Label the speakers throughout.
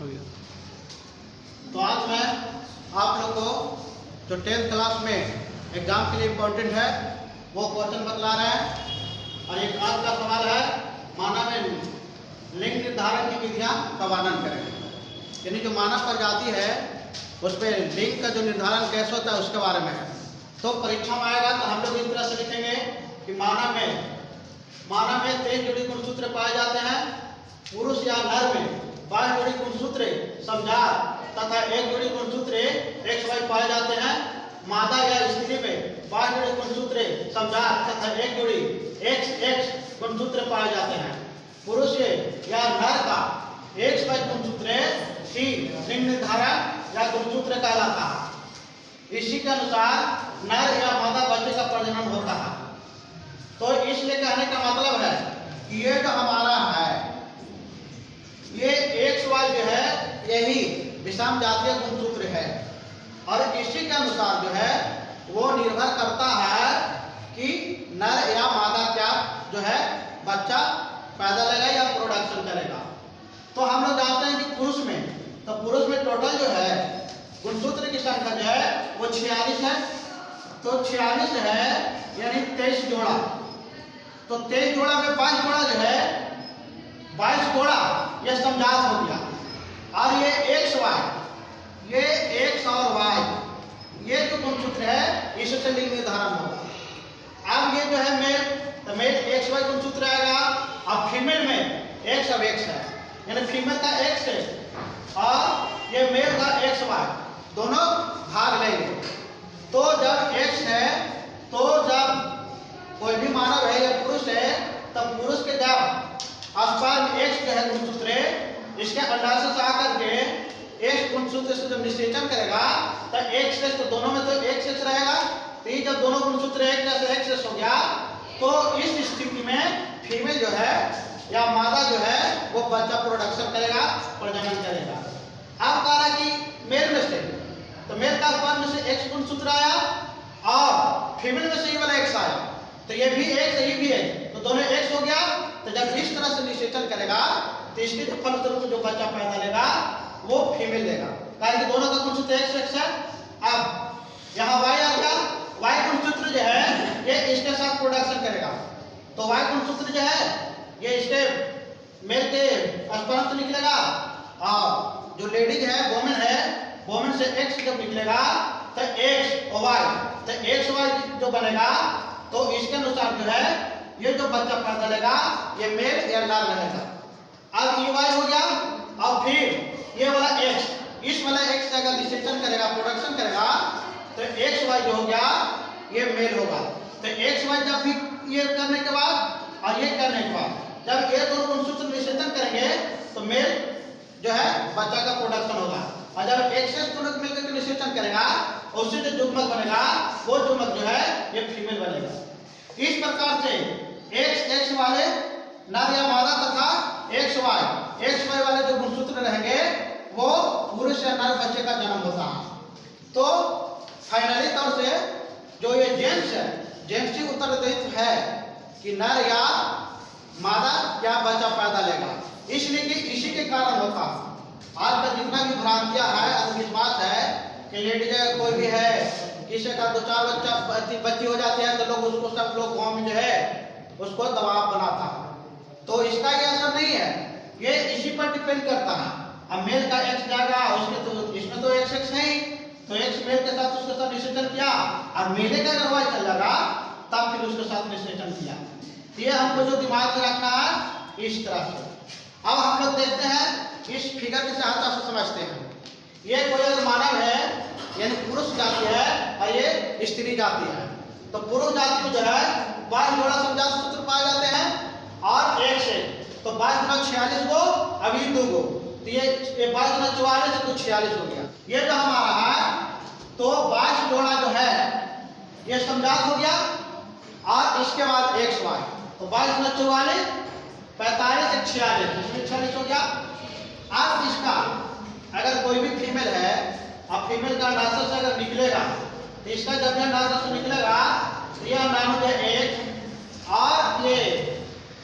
Speaker 1: हो गया।
Speaker 2: तो आज मैं आप लोग को जो 10th क्लास में एग्जाम के लिए इम्पोर्टेंट है वो क्वेश्चन बतला रहे हैं। और एक आज का सवाल है, मानव में लिंग निर्धारण की विधियां का वर्णन करें। यानी जो मानव प्रजाति है उस पर लिंग का जो निर्धारण कैसे होता है उसके बारे में है। तो परीक्षा में आएगा तो हम लोग इस तरह से लिखेंगे कि मानव में 23 जोड़ी गुणसूत्र पाए जाते हैं। पुरुष या नर में 22 जोड़ी गुणसूत्र समझात तथा 1 जोड़ी गुणसूत्र XY पाए जाते हैं। मादा या स्त्री में 22 जोड़ी गुणसूत्र समझात तथा 1 जोड़ी XX गुणसूत्र पाए जाते हैं। पुरुष या नर का XY गुणसूत्र ही लिंग निर्धारण या गुणसूत्र कहलाता है। इसी के अनुसार नर या मादा बच्चे का प्रजनन होता है। तो इसलिए कहने का मतलब है कि ये जो हमारा है ये XY जो है यही विषम जातीय गुणसूत्र है। और इसी के अनुसार जो है वो निर्भर करता है कि नर या मादा क्या जो है बच्चा पैदा लेगा या प्रोडक्शन करेगा। तो हम लोग जानते हैं कि पुरुष में टोटल जो है गुणसूत्र की संख्या जो है वो 46 है। तो 46 है यानी 23 जोड़ा। तो 23 जोड़ा में 5 जोड़ा जो है 22 जोड़ा यह समझात हो गया। और ये XY ये X और Y ये जो गुणसूत्र है इससे लिंग निर्धारण होगा। अब ये जो है मेल तो मेल XY गुणसूत्र आएगा। अब फीमेल में X अब X है यानी फीमेल का X है और ये मेल का XY दोनों भाग लेंगे। तो जब X है तो जब कोई भी मानव है या पुरुष है तब पुरुष के जब स्पर्म X जो है गुणसूत्र इसके अंडाशय से आकर के X गुणसूत्र से जब निषेचन करेगा तो X तो दोनों में तो XX रहेगा। तो ये जब दोनों गुणसूत्र एक जैसे XX हो गया तो इस स्थिति में फीमेल जो है या मादा जो है वो बच्चा प्रोडक्शन करेगा, प्रजनन करेगा। अब कह रहा कि मेल में से तो मेल का स्पर्म में से X गुणसूत्र आया और फीमेल में से ये वाला X आया तो ये भी X ये भी X तो दोनों X हो गया। तो जब इस तरह से निषेचन करेगा तो इसके जो फलस्वरूप जो बच्चा पैदा लेगा वो फीमेल लेगा, कारण कि दोनों का गुणसूत्र XX है। अब यहाँ Y आ गया, Y गुणसूत्र जो है ये इसके साथ प्रोडक्शन करेगा। तो Y गुणसूत्र जो है ये इसके मेल के स्पर्म से निकलेगा और जो लेडीज है वोमेन से X जब निकलेगा तो X और Y तो XY जो बनेगा तो इसके अनुसार जो है ये जो बच्चा पैदा लेगा ये मेल या नर रहेगा। अब EY हो गया और फिर ये वाला X इस वाला X अगर निषेचन करेगा प्रोडक्शन करेगा तो XY जो हो गया ये मेल होगा। तो XY जब भी ये करने के बाद और ये करने के बाद जब ये दोनों गुणसूत्र निषेचन करेंगे तो मेल जो है बच्चा का प्रोडक्शन होगा। और जब XX दोनों मिलकर निषेचन करेगा उससे जो युग्मक बनेगा वो युग्मक जो है ये फीमेल बनेगा। इस प्रकार से XX वाले नर या मादा तथा XY वाले जो गुणसूत्र रहेंगे वो पुरुष या नर बच्चे का जन्म होता है। तो फाइनली तौर से जो ये जेंट्स ही उत्तरदायित्व है कि नर या मादा क्या बच्चा पैदा लेगा। इसलिए कि इसी के कारण होता है आज का जितना भी भ्रांतियां है अंधविश्वास है कि लेडीज कोई भी है किसी का 2-4 बच्ची हो जाती है तो लोग उसको सब लोग गाँव में जो है उसको दबाव बनाता है। तो इसका ये असर नहीं है, ये इसी पर डिपेंड करता है। अब मेल का X जाएगा उसमें तो इसमें तो XX है ही तो X मेल के साथ उसके साथ निषेचन किया और मेले का अगर Y चल जाएगा तब फिर उसके साथ निषेचन किया। तो ये हमको जो दिमाग में रखना है इस तरह से। अब हम लोग देखते हैं इस फिगर की सहायता से समझते हैं। ये कोई अगर मानव है यानी पुरुष जाति है और ये स्त्री जाति है तो पुरुष जाति में जो है 22 जोड़ा समझात सूत्र पाए जाते हैं और एक से तो 22 गुना 46 को अभी 2 को तो ये 22 गुना 44 तो 46 हो गया। ये जो हमारा है तो 22 जोड़ा जो है ये समझात हो गया और इसके बाद XY तो 22 गुना 44 45 से 46 इसमें 46 हो गया। अब इसका अगर कोई भी फीमेल है अब फीमेल का अंडाशय से अगर निकलेगा तो इसका जब भी अंडाशय से निकलेगा तो यह नाम हो जाए एक और ये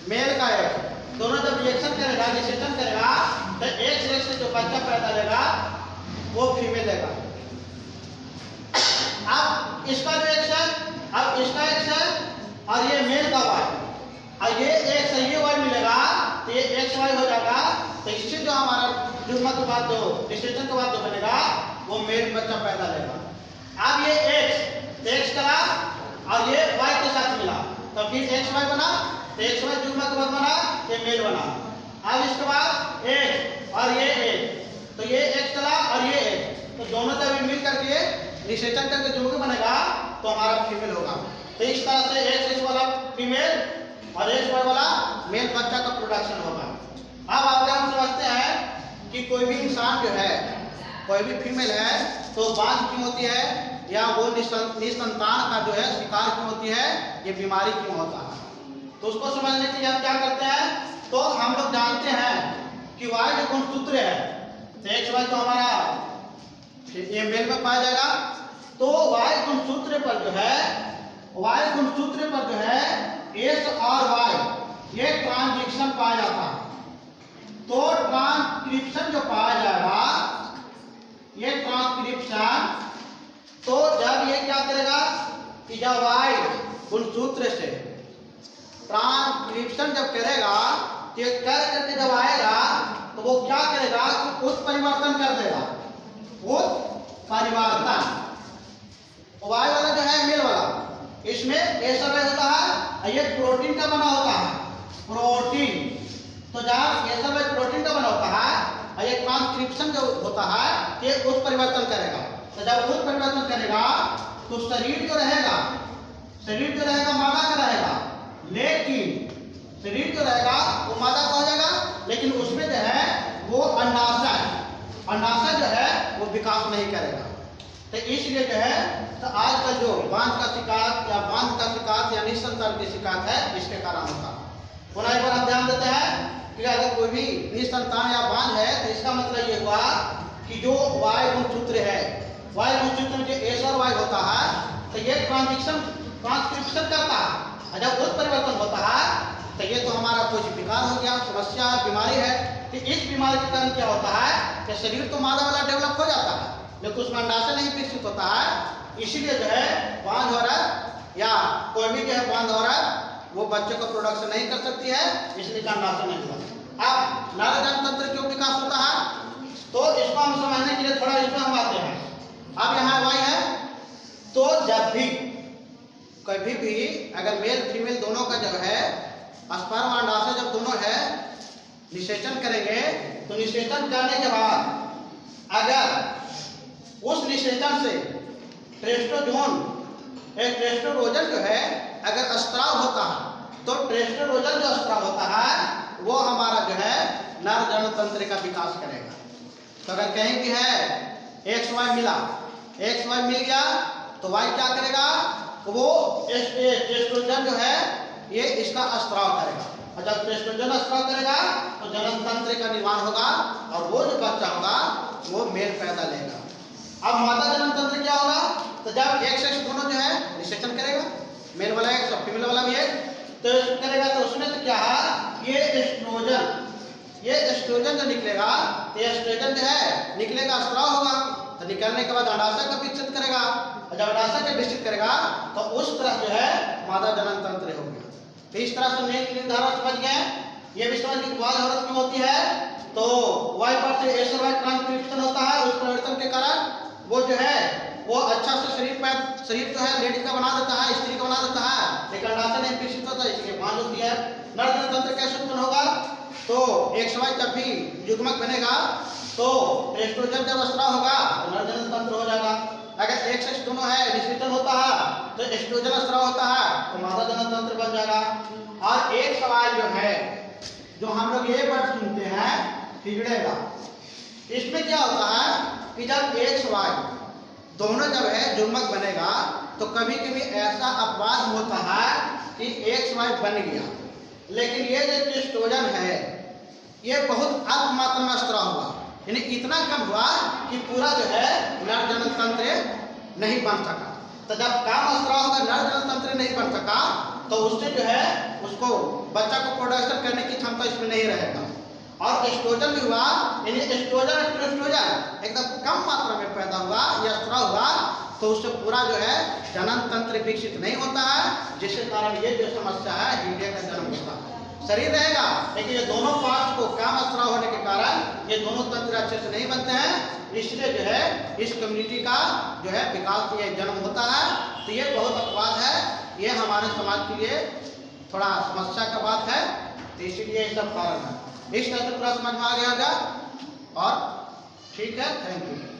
Speaker 2: मेल का एक दोनों जब रिएक्शन करेगा निषेचन करेगा तो एक्स से जो बच्चा पैदा लेगा वो फीमेल लेगा। अब इसका जो एक्स है, अब इसका एक्स है और ये मेल का वाई, और ये एक्स है ये वाई मिलेगा तो ये एक्स वाई हो जाएगा। तो इससे जो हमारा जुग्मन के बाद जो निषेचन के बाद जो बनेगा वो मेल बच्चा पैदा लेगा। अब ये एक्स करा और ये वाई के साथ मिला तो फिर एक्स वाई बना, तो एक्स वाई जुग्मन के बाद बना ये मेल बना। अब इसके बाद एक्स और ये एक्स, तो ये एक्स चला और ये एक्स, तो दोनों जब मिल करके निषेचन करके जो भी बनेगा तो हमारा फीमेल होगा। तो इस तरह से एक्स वाला फीमेल और एक्स वाई वाला मेल बच्चा का प्रोडक्शन होगा। अब आगे हम समझते हैं कि कोई भी इंसान जो है, कोई भी फीमेल है तो बांझ क्यों होती है या वो निसंतान का जो है शिकार क्यों होती है, ये बीमारी क्यों होता है। तो उसको समझने के लिए हम क्या करते हैं, तो हम लोग जानते हैं कि वाई जो गुणसूत्र है, तो एक्स वाई तो हमारा ये मेल में पाया जाएगा। तो वाई गुणसूत्र पर जो है, वाई गुणसूत्र पर जो है एस और वाई ये ट्रांजिशन पाया जाता है। तो ट्रांसक्रिप्शन जो पाया जाएगा, ये ट्रांसक्रिप्शन, तो जब ये क्या करेगा कि जब वाई गुणसूत्र से ट्रांसक्रिप्शन जब करेगा तो ये कर करके जब आएगा तो वो क्या करेगा कि उत्परिवर्तन कर देगा, उत्परिवर्तन। वाई वाला जो है मेल वाला, इसमें ये सब होता है, ये प्रोटीन का बना होता है, प्रोटीन। तो जब ये सब प्रोटीन का बना होता है और ये ट्रांसक्रिप्शन जो होता है ये उत्परिवर्तन करेगा। तो जब उत्परिवर्तन करेगा तो शरीर जो रहेगा, शरीर जो रहेगा मादा का रहेगा, लेकिन शरीर जो रहेगा वो मादा का हो जाएगा, लेकिन उसमें जो है वो अंडाशय जो है वो विकास नहीं करेगा। तो इसलिए जो है तो आजकल जो बांझ का शिकायत या बांझ का शिकायत या निसंतान की शिकायत है इसके कारण होता है। पुनः एक बार आप ध्यान देते हैं कि अगर कोई भी निसंतान या बांझ है तो इसका मतलब ये हुआ कि जो वाई गुणसूत्र है, वाई गुणसूत्र में जो एस और वाई होता है तो ये ट्रांसक्रिप्शन करता है, और जब उत्परिवर्तन होता है तो ये तो हमारा कुछ विकार हो गया, समस्या बीमारी है। कि इस बीमारी के कारण क्या होता है कि शरीर तो मादा वाला डेवलप हो जाता है लेकिन उसमें अंडाशय नहीं विकसित होता है। इसीलिए जो है बांझ औरत या कोई भी जो है बांझ औरत वो बच्चे को प्रोडक्शन नहीं कर सकती है, इसलिए अंडाशय नहीं होता। अब नरजन तंत्र क्यों विकास होता है, तो इसको हम समझने के लिए थोड़ा इसमें हम आते हैं। अब यहाँ वाई है, तो जब भी कभी भी अगर मेल फीमेल दोनों का जो है स्पर्म अंडाशय जब दोनों है निषेचन करेंगे, तो निषेचन करने के बाद अगर उस निषेचन से टेस्टोस्टेरोन जो है अगर स्त्राव होता है तो टेस्टोस्टेरोन जो स्त्राव होता है वो हमारा जो है नर जनतंत्र का विकास करेगा। तो अगर कहीं भी है एक्स वाई मिला, एक्स वाई मिल गया तो वाई क्या करेगा, वो टेस्टोस्टेरोन जो है ये इसका स्त्राव करेगा, और जब टेस्टोस्टेरोन स्त्राव करेगा तो जनन तंत्र का निर्माण होगा और वो जो बच्चा होगा वो मेल पैदा लेगा। अब मादा जनन तंत्र क्या होगा, तो जब एक्स दोनों जो है निषेचन करेगा, मेल वाला एक्स और फीमेल वाला भी एक तो करेगा, तो उसमें तो क्या है ये एस्ट्रोजन जो निकलेगा, तो ये एस्ट्रोजन जो है निकलेगा, स्त्राव होगा, तो निकलने के बाद अंडाशय का विकसित करेगा, और जब अंडाशय का विकसित करेगा तो उस तरह जो है मादा जनन तंत्र हो गया। तो इस तरह से मेल निर्धारण समझ गए। ये भी समझ कि बाल औरत क्यों होती है, तो वाई पर से एस वाई ट्रांसक्रिप्शन होता है, उस परिवर्तन के कारण वो जो है वो अच्छा से शरीर जो है लेडी का बना देता है, स्त्री का बना देता है, लेकिन अंडाशय नहीं विकसित होता, इसलिए बांझ होती है। नर जनन तंत्र कैसे उत्पन्न होगा, तो एक्स वाई जब भी युग्मक बनेगा तो एस्ट्रोजन जब स्त्राव होगा तो नर जनन तंत्र हो जाएगा। अगर एक्स एक्स दोनों है निषेचन होता है तो एस्ट्रोजन स्त्राव होता है तो मादा जनन तंत्र बन जाएगा। और एक सवाल जो है जो हम लोग ये वर्ड सुनते हैं हिजड़ेगा, इसमें क्या होता है कि जब एक्स वाई दोनों जब है युग्मक बनेगा तो कभी कभी ऐसा अपवाद होता है कि एक्स वाई बन गया, लेकिन ये जो टेस्टोस्टेरोन है ये बहुत अल्प मात्रा में स्त्राव हुआ, यानी इतना कम हुआ कि पूरा जो है नर जनन तंत्र नहीं बन सका। तो जब कम स्त्राव होगा नर जनन तंत्र नहीं बन सका तो उससे जो है उसको बच्चा को प्रोडक्शन करने की क्षमता इसमें नहीं रहेगा। और एस्ट्रोजन भी हुआ, यानी एस्ट्रोजन और प्रोस्ट्रोजन एकदम कम मात्रा में पैदा हुआ या स्राव हुआ, तो उससे पूरा जो है जनन तंत्र विकसित नहीं होता है, जिसके कारण ये जो समस्या है इंडिया का जन्म होता है। शरीर रहेगा लेकिन ये दोनों पार्ट को कम स्राव होने के कारण ये दोनों तंत्र अच्छे से नहीं बनते हैं, इसलिए जो है इस कम्युनिटी का जो है विकास ये जन्म होता है। तो ये बहुत अपवाद है, ये हमारे समाज के लिए थोड़ा समस्या का बात है, तो इसीलिए ये सब कारण है। इस तरह से पूरा समझ में आ गया होगा और ठीक है, थैंक यू।